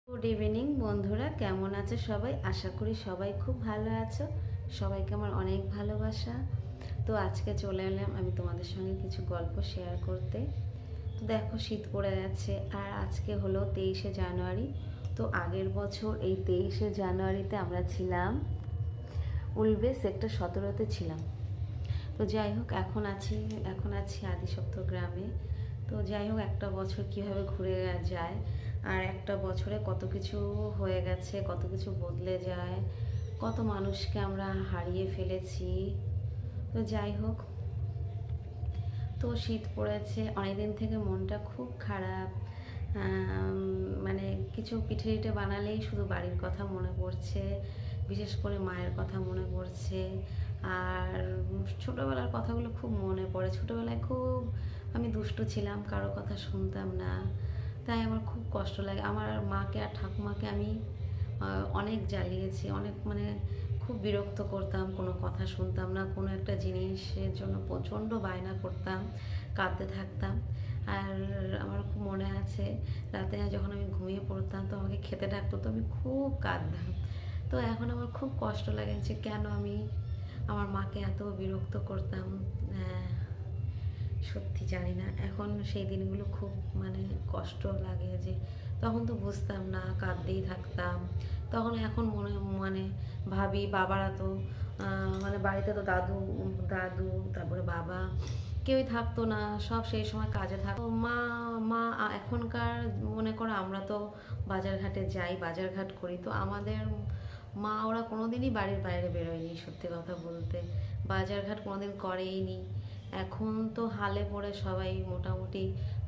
Good evening বন্ধুরা, কেমন আছো সবাই? আশা করি সবাই খুব ভালো আছো। সবাইকে আমার অনেক ভালোবাসা। তো আজকে চলে এলাম আমি তোমাদের সঙ্গে কিছু গল্প শেয়ার করতে। তো দেখো, শীত পড়ে যাচ্ছে আর আজকে হলো 23শে জানুয়ারি। তো আগের বছর এই 23শে জানুয়ারিতে আমরা ছিলাম উলবে সেক্টর 17-তে ছিলাম। তো যাই হোক, এখন আছি আদিসপ্ত গ্রামে। তো যাই হোক, একটা বছর কীভাবে ঘুরে যায় আর একটা বছরে কত কিছু হয়ে গেছে, কত কিছু বদলে যায়, কত মানুষকে আমরা হারিয়ে ফেলেছি। তো যাই হোক, তো শীত পড়েছে অনেকদিন থেকে, মনটা খুব খারাপ। মানে কিছু পিঠে টিঠে বানালেই শুধু বাড়ির কথা মনে পড়ছে, বিশেষ করে মায়ের কথা মনে পড়ছে। আর ছোটোবেলার কথাগুলো খুব মনে পড়ে। ছোটোবেলায় খুব আমি দুষ্টু ছিলাম, কারো কথা শুনতাম না, তাই আমার খুব কষ্ট লাগে। আমার মাকে আর ঠাকুমাকে আমি অনেক জ্বালিয়েছি, অনেক মানে খুব বিরক্ত করতাম, কোনো কথা শুনতাম না, কোনো একটা জিনিসের জন্য প্রচণ্ড বায়না করতাম, কাঁদতে থাকতাম। আর আমার খুব মনে আছে, রাতে যখন আমি ঘুমিয়ে পড়তাম তো আমাকে খেতে ডাকতো, তো আমি খুব কাঁদতাম। তো এখন আমার খুব কষ্ট লাগে যে কেন আমি আমার মাকে এত বিরক্ত করতাম। সত্যি জানি না, এখন সেই দিনগুলো খুব মানে কষ্ট লাগে যে তখন তো বুঝতাম না, কাঁদতেই থাকতাম। তখন এখন মনে মানে ভাবি, বাবারা তো মানে বাড়িতে তো দাদু দাদু তারপরে বাবা কেউই থাকতো না, সব সেই সময় কাজে থাকতো। মা মা এখনকার মনে করো আমরা তো বাজারঘাটে যাই, বাজারঘাট করি, তো আমাদের মা ওরা কোনোদিনই বাড়ির বাইরে বেরোয়নি। সত্যি কথা বলতে বাজারঘাট কোনোদিন করেইনি। এখন তো হালে পড়ে সবাই মোটামুটি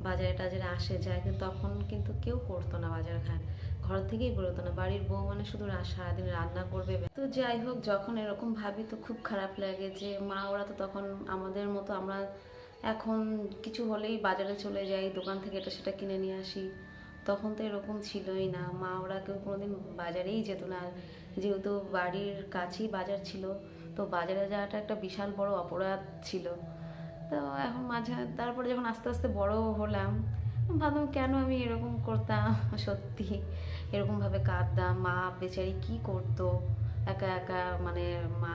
বাজারে টাজারে আসে যায়, কিন্তু তখন কিন্তু কেউ করতো না বাজারঘাট, ঘর থেকেই বেরোতো না। বাড়ির বউ মানে শুধু সারাদিন রান্না করবে। তো যাই হোক, যখন এরকম ভাবি তো খুব খারাপ লাগে যে মা ওরা তো তখন আমাদের মতো, আমরা এখন কিছু হলেই বাজারে চলে যাই, দোকান থেকে এটা সেটা কিনে নিয়ে আসি। তখন তো এরকম ছিলই না, মা ওরা কেউ কোনোদিন বাজারেই যেত না। যেহেতু বাড়ির কাছেই বাজার ছিল, তো বাজারে যাওয়াটা একটা বিশাল বড় অপরাধ ছিল। তো এখন তারপরে যখন আস্তে আস্তে বড় হলাম, ভাবলাম কেন আমি এরকম করতাম। সত্যি এরকমভাবে কাঁদতাম। মা বেচারি কি করতো একা একা, মানে মা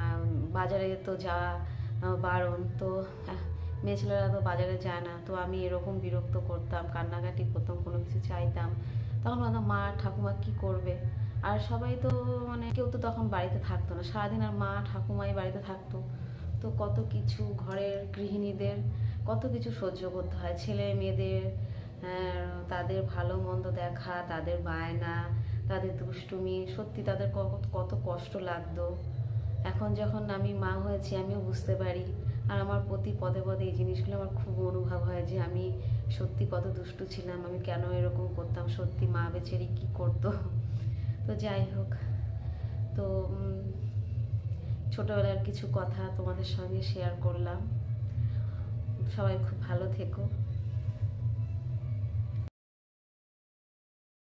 বাজারে তো যাওয়া বারণ, তো মেয়ে ছেলেরা তো বাজারে যায় না। তো আমি এরকম বিরক্ত করতাম, কান্নাকাটি করতাম, কোনো কিছু চাইতাম। তখন ভাবতাম মা ঠাকুমা কি করবে। আর সবাই তো মানে কেউ তো তখন বাড়িতে থাকতো না সারাদিন, আর মা ঠাকুমাই বাড়িতে থাকতো। তো কত কিছু ঘরের গৃহিণীদের কত কিছু সহ্য করতে হয়, ছেলে মেয়েদের তাদের ভালো মন্দ দেখা, তাদের বায়না, তাদের দুষ্টুমি, সত্যি তাদের কত কষ্ট লাগতো। এখন যখন আমি মা হয়েছি আমিও বুঝতে পারি, আর আমার প্রতি পদে পদে এই জিনিসগুলো আমার খুব অনুভব হয় যে আমি সত্যি কত দুষ্টু ছিলাম, আমি কেন এরকম করতাম, সত্যি মা বেচারি কী করতো। তো যাই হোক, তো ছোটোবেলার কিছু কথা তোমাদের সঙ্গে শেয়ার করলাম। সবাই খুব ভালো থেকো।